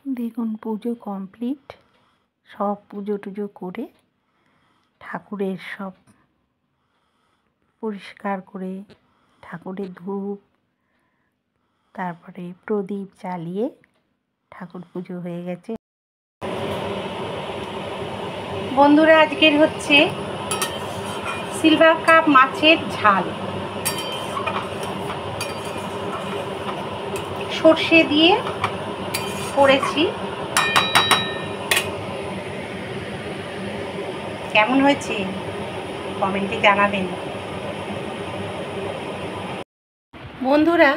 দেখুন পুজো কমপ্লিট। সব পুজো টুজো করে ঠাকুরের সব পরিষ্কার করে ঠাকুরের ধূপ তারপরে প্রদীপ জ্বালিয়ে ঠাকুর পুজো হয়ে গেছে। বন্ধুরা, আজকের হচ্ছে সিলভার কাপ মাছের ঝাল, সর্ষে দিয়ে করেছি। কেমন হয়েছে কমেন্টে জানাবেন। বন্ধুরা,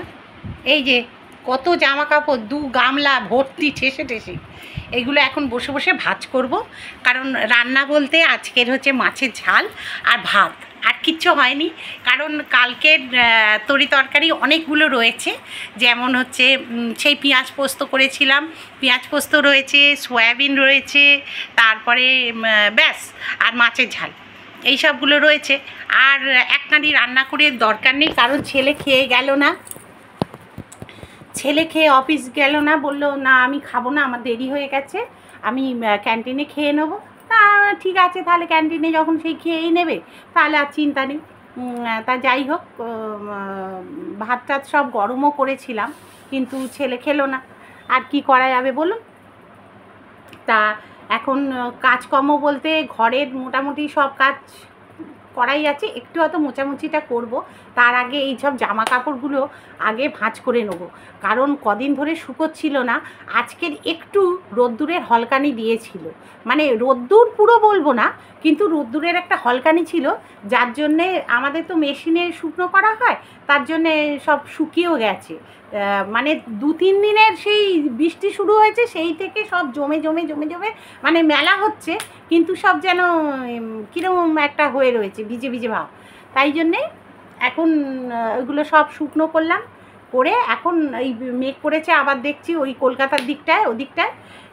এই যে কত জামা কাপড়, 2 গামলা ভর্তি ঠেসে ঠেসে, এইগুলো এখন বসে বসে ভাজ করব। কারণ রান্না বলতে আজকের হচ্ছে মাছের ঝাল আর ভাত, আর কিচ্ছু হয়নি। কারণ কালকের তরি তরকারি অনেকগুলো রয়েছে, যেমন হচ্ছে সেই পেঁয়াজ পোস্ত করেছিলাম, পেঁয়াজ পোস্ত রয়েছে, সয়াবিন রয়েছে, তারপরে ব্যাস, আর মাছের ঝাল, এই সবগুলো রয়েছে। আর একখানি রান্না করে দরকার নেই, কারণ ছেলে খেয়ে গেল না, ছেলে খেয়ে অফিস গেল না, বললো না আমি খাবো না, আমার দেরি হয়ে গেছে, আমি ক্যান্টিনে খেয়ে নেবো। তা ঠিক আছে, তাহলে ক্যান্টিনে যখন সেই খেয়েই নেবে তাহলে আর চিন্তা নেই। তা যাই হোক, ভাত টাত সব গরমও করেছিলাম, কিন্তু ছেলে খেলো না, আর কি করা যাবে বলুন। তা এখন কাজকর্ম বলতে ঘরের মোটামুটি সব কাজ করাই আছে, একটু হয়তো মোচামুচিটা করব। তার আগে এই সব জামা কাপড়গুলো আগে ভাঁজ করে নেব, কারণ কদিন ধরে শুকোচ্ছিল না। আজকের একটু রোদ্দুরের হলকানি দিয়েছিল, মানে রোদ্দুর পুরো বলবো না, কিন্তু রোদ্দুরের একটা হলকানি ছিল, যার জন্যে আমাদের তো মেশিনে শুকনো করা হয়, তার জন্যে সব শুকিয়েও গেছে। মানে 2-3 দিনের সেই বৃষ্টি শুরু হয়েছে, সেই থেকে সব জমে জমে জমে জমে মানে মেলা হচ্ছে, কিন্তু সব যেন কীরকম একটা হয়ে রয়েছে, ভিজে ভিজে ভাব। তাই জন্যে এখন ওইগুলো সব শুকনো করলাম, করে এখন এই মেঘ করেছে, আবার দেখছি ওই কলকাতার দিকটায়, ওদিকটায়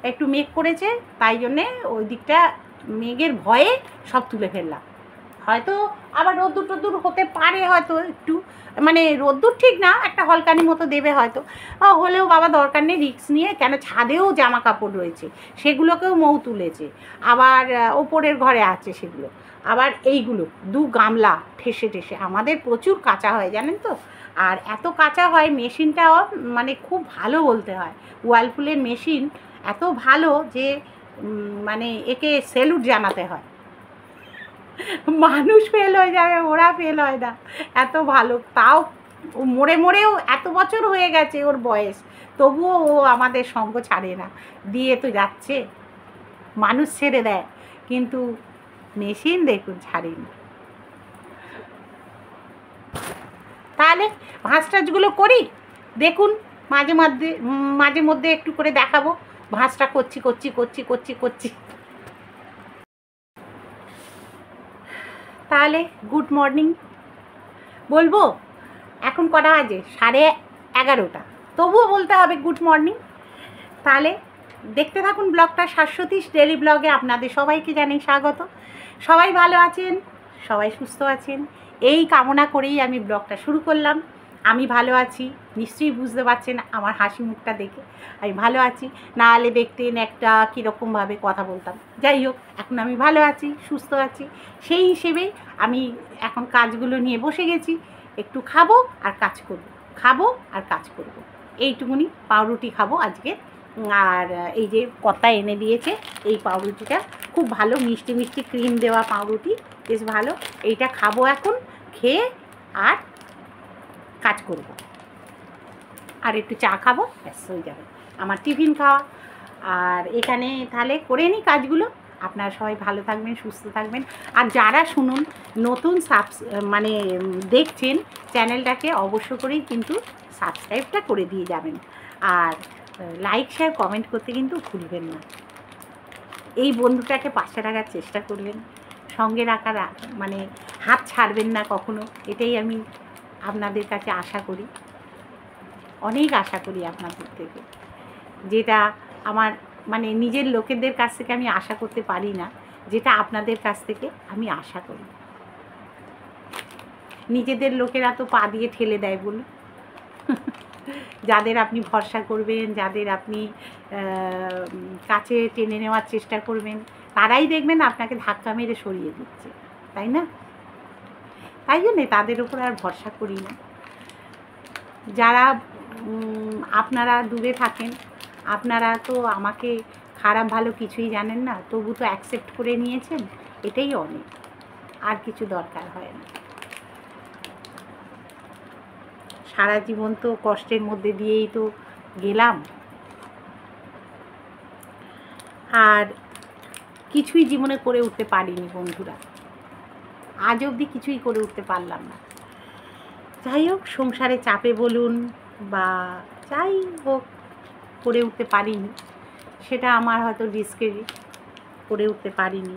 একটু মেঘ করেছে, তাই জন্যে ওই দিকটা মেঘের ভয়ে সব তুলে ফেললাম। হয়তো আবার রোদ্দুর টোদ্দুর হতে পারে, হয়তো একটু, মানে রোদ্দুর ঠিক না, একটা হলকানি মতো দেবে হয়তো, হলেও বাবা দরকার নেই রিস্ক নিয়ে। কেন ছাদেও জামা কাপড় রয়েছে, সেগুলোকেও মৌ তুলেছে, আবার ওপরের ঘরে আছে সেগুলো, আবার এইগুলো 2 গামলা ঠেসে ঠেসে আমাদের প্রচুর কাঁচা হয় জানেন তো। আর এত কাঁচা হয়, মেশিনটাও মানে খুব ভালো বলতে হয়, ওয়ালপুলের মেশিন এত ভালো যে মানে একে স্যালুট জানাতে হয়। মানুষ ফেল হয়ে যাবে, ওরা ফেল হয় না, এত ভালো। তাও মরে মরেও এত বছর হয়ে গেছে ওর বয়স, তবুও ও আমাদের সঙ্গ ছাড়ে না, দিয়ে তো যাচ্ছে। মানুষ ছেড়ে দেয়, কিন্তু মেশিন দেখুন ছাড়েনি। তাহলে ভাঁজ টাজগুলো করি, দেখুন মাঝে মধ্যে একটু করে দেখাবো ভাঁজটা করছি। তাহলে গুড মর্নিং বলবো, এখন কটা বাজে? 11:30, তবুও বলতে হবে গুড মর্নিং। তাহলে দেখতে থাকুন ব্লগটা, শাশ্বতীশ ডেলি ব্লগে আপনাদের সবাইকে জানাই স্বাগত। সবাই ভালো আছেন, সবাই সুস্থ আছেন, এই কামনা করেই আমি ব্লগটা শুরু করলাম। আমি ভালো আছি, নিশ্চয়ই বুঝতে পারছেন আমার হাসি মুখটা দেখে আমি ভালো আছি, নাহলে দেখতেন একটা কীরকমভাবে কথা বলতাম। যাই হোক, এখন আমি ভালো আছি, সুস্থ আছি, সেই হিসেবেই আমি এখন কাজগুলো নিয়ে বসে গেছি। একটু খাবো আর কাজ করব, এইটুকুনি। পাউরুটি খাবো আজকে, আর এই যে কর্তা এনে দিয়েছে এই পাউরুটিটা, খুব ভালো মিষ্টি মিষ্টি ক্রিম দেওয়া পাউরুটি, বেশ ভালো। এইটা খাবো এখন, খেয়ে আর কাজ করব, আর একটু চা খাবো, ব্যাস হয়ে যাবে আমার টিফিন খাওয়া। আর এখানে তাহলে করে নিই কাজগুলো। আপনারা সবাই ভালো থাকবেন, সুস্থ থাকবেন। আর যারা শুনুন নতুন মানে দেখছেন চ্যানেলটাকে, অবশ্য করেই কিন্তু সাবস্ক্রাইবটা করে দিয়ে যাবেন, আর লাইক শেয়ার কমেন্ট করতে কিন্তু ভুলবেন না। এই বন্ধুটাকে পাশে রাখার চেষ্টা করবেন, সঙ্গে রাখার মানে হাত ছাড়বেন না কখনো, এটাই আমি আপনাদের কাছে আশা করি, অনেক আশা করি আপনাদের থেকে, যেটা আমার মানে নিজের লোকেদের কাছ থেকে আমি আশা করতে পারি না, যেটা আপনাদের কাছ থেকে আমি আশা করি। নিজেদের লোকেরা তো পা দিয়ে ঠেলে দেয় বলুন, যাদের আপনি ভরসা করবেন, যাদের আপনি কাছে টেনে নেওয়ার চেষ্টা করবেন, তারাই দেখবেন আপনাকে ধাক্কা মেরে সরিয়ে দিচ্ছে, তাই না? তাই জন্যে তাদের উপর আর ভরসা করি না। যারা আপনারা দূরে থাকেন, আপনারা তো আমাকে খারাপ ভালো কিছুই জানেন না, তবু তো অ্যাকসেপ্ট করে নিয়েছেন, এটাই অনেক, আর কিছু দরকার হয় না। সারা জীবন তো কষ্টের মধ্যে দিয়েই তো গেলাম, আর কিছুই জীবনে করে উঠতে পারিনি বন্ধুরা, আজ অবধি কিছুই করে উঠতে পারলাম না। যাই হোক, সংসারে চাপে বলুন বা যাই হোক, করে উঠতে পারিনি, সেটা আমার হয়তো রিস্কের, করে উঠতে পারিনি।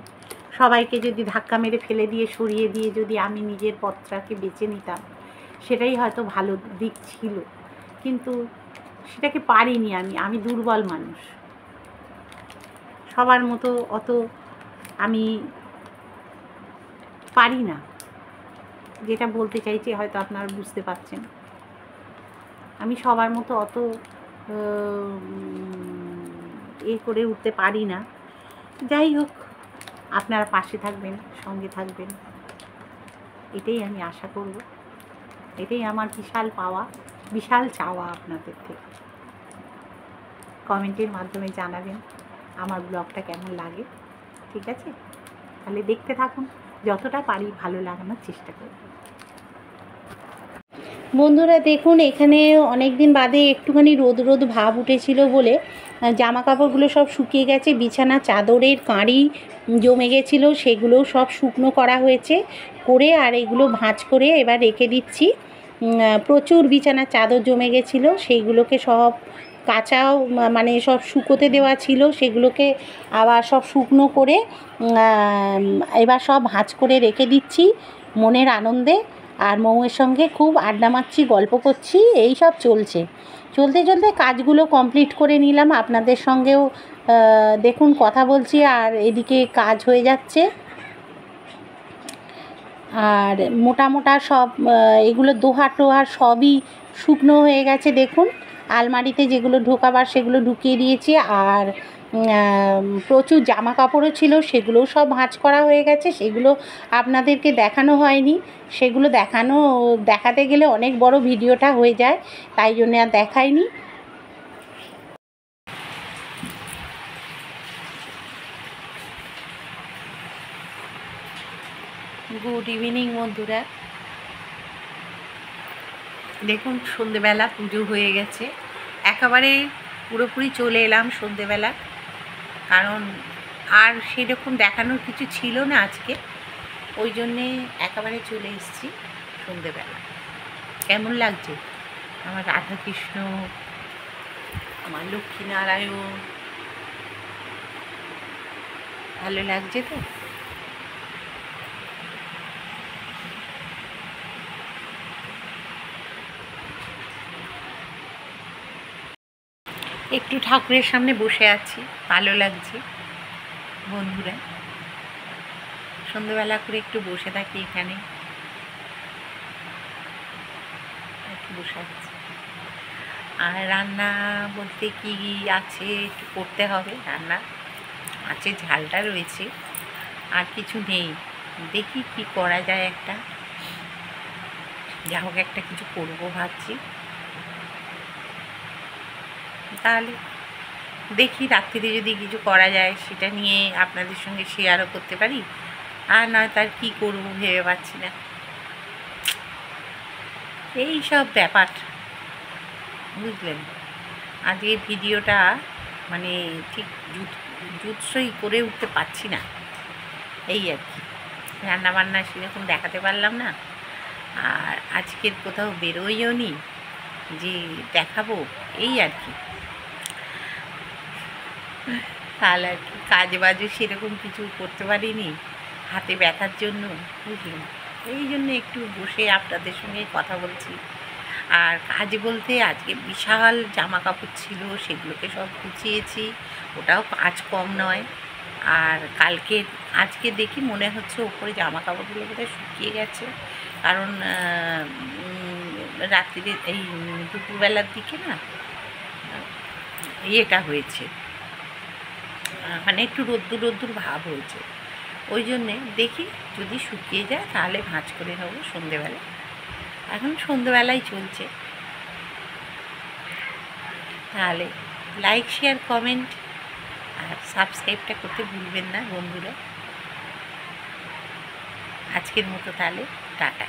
সবাইকে যদি ধাক্কা মেরে ফেলে দিয়ে সরিয়ে দিয়ে যদি আমি নিজের পথটাকে বেছে নিতাম, সেটাই হয়তো ভালো দিক ছিল, কিন্তু সেটাকে পারিনি। আমি দুর্বল মানুষ, সবার মতো অত আমি পারি না। যেটা বলতে চাইছি হয়তো আপনারা বুঝতে পারছেন, আমি সবার মতো অত করে উঠতে পারি না। যাই হোক, আপনারা পাশে থাকবেন, সঙ্গে থাকবেন, এটাই আমি আশা করব, এটাই আমার বিশাল পাওয়া, বিশাল চাওয়া আপনাদের থেকে। কমেন্টের মাধ্যমে জানাবেন আমার ব্লগটা কেমন লাগে, ঠিক আছে? তাহলে দেখতে থাকুন, যতটা পারি ভালো লাগানোর চেষ্টা করব। বন্ধুরা দেখুন, এখানে অনেক দিন বাদে একটুখানি রোদ রোদ ভাব উঠেছিল বলে জামা কাপড়গুলো সব শুকিয়ে গেছে, বিছানা চাদরের কাঁড়ি জমে গেছিলো, সেগুলোও সব শুকনো করা হয়েছে করে, আর এগুলো ভাঁজ করে এবার রেখে দিচ্ছি। প্রচুর বিছানার চাদর জমে গেছিলো, সেইগুলোকে সব কাঁচাও মানে সব শুকোতে দেওয়া ছিল, সেগুলোকে আবার সব শুকনো করে এবার সব ভাঁজ করে রেখে দিচ্ছি মনের আনন্দে। আর মৌয়ের সঙ্গে খুব আড্ডা মারছি, গল্প করছি, এই সব চলছে। চলতে চলতে কাজগুলো কমপ্লিট করে নিলাম, আপনাদের সঙ্গেও দেখুন কথা বলছি আর এদিকে কাজ হয়ে যাচ্ছে। আর মোটা মোটা সব এগুলো দোহার টোহার সবই শুকনো হয়ে গেছে দেখুন। আলমারিতে যেগুলো ঢোকাবার সেগুলো ঢুকিয়ে দিয়েছি, আর প্রচুর জামা কাপড়ও ছিল, সেগুলোও সব ভাঁজ করা হয়ে গেছে। সেগুলো আপনাদেরকে দেখানো হয়নি, সেগুলো দেখাতে গেলে অনেক বড় ভিডিওটা হয়ে যায়, তাই জন্য আর দেখাইনি। গুড ইভিনিং বন্ধুরা, দেখুন সন্ধেবেলা পুজো হয়ে গেছে, একেবারে পুরোপুরি চলে এলাম সন্ধেবেলা, কারণ আর সেরকম দেখানোর কিছু ছিল না আজকে, ওই জন্যে একেবারে চলে এসেছি সন্ধেবেলা। কেমন লাগছে আমার রাধাকৃষ্ণ, আমার লক্ষ্মীনারায়ণ, ভালো লাগছে তো? একটু ঠাকুরের সামনে বসে আছি, ভালো লাগছে বন্ধুরা। সন্ধ্যেবেলা করে একটু বসে থাকি এখানে, একটু বসে আছি। আর রান্না বলতে কি আছে, একটু করতে হবে রান্না, মাছের ঝালটা রয়েছে, আর কিছু নেই। দেখি কি করা যায়, একটা যা হোক একটা কিছু করবো ভাবছি। তাহলে দেখি রাত্রিতে যদি কিছু করা যায় সেটা নিয়ে আপনাদের সঙ্গে শেয়ারও করতে পারি, আর নয় তার কি করবো ভেবে পাচ্ছি না। এই সব ব্যাপার বুঝলেন। আজকের ভিডিওটা মানে ঠিক জুৎসই করে উঠতে পারছি না, এই আর কি। রান্নাবান্না সেরকম দেখাতে পারলাম না, আর আজকের কোথাও বেরোইও নি যে দেখাবো, এই আর কি। তাহলে আর কি কাজ বাজে সেরকম কিছু করতে পারিনি হাতে ব্যথার জন্য, বুঝলেন। এই জন্য একটু বসে আপনাদের সঙ্গে কথা বলছি। আর কাজ বলতে আজকে বিশাল জামা কাপড় ছিল, সেগুলোকে সব গুছিয়েছি, ওটাও কাজ কম নয়। আর আজকে দেখি মনে হচ্ছে ওপরে জামা কাপড়গুলো বোধহয় শুকিয়ে গেছে, কারণ রাত্রিরে এই দুপুরবেলার দিকে না ইয়েটা হয়েছে, মানে একটু রোদ্দুর রোদ্দুর ভাব হয়েছে। ওই জন্যে দেখি যদি শুকিয়ে যায় তাহলে ভাঁজ করে নেবো সন্ধেবেলা। এখন সন্ধেবেলাই চলছে। তাহলে লাইক, শেয়ার, কমেন্ট আর সাবস্ক্রাইবটা করতে ভুলবেন না বন্ধুরা। আজকের মতো তাহলে টাটা।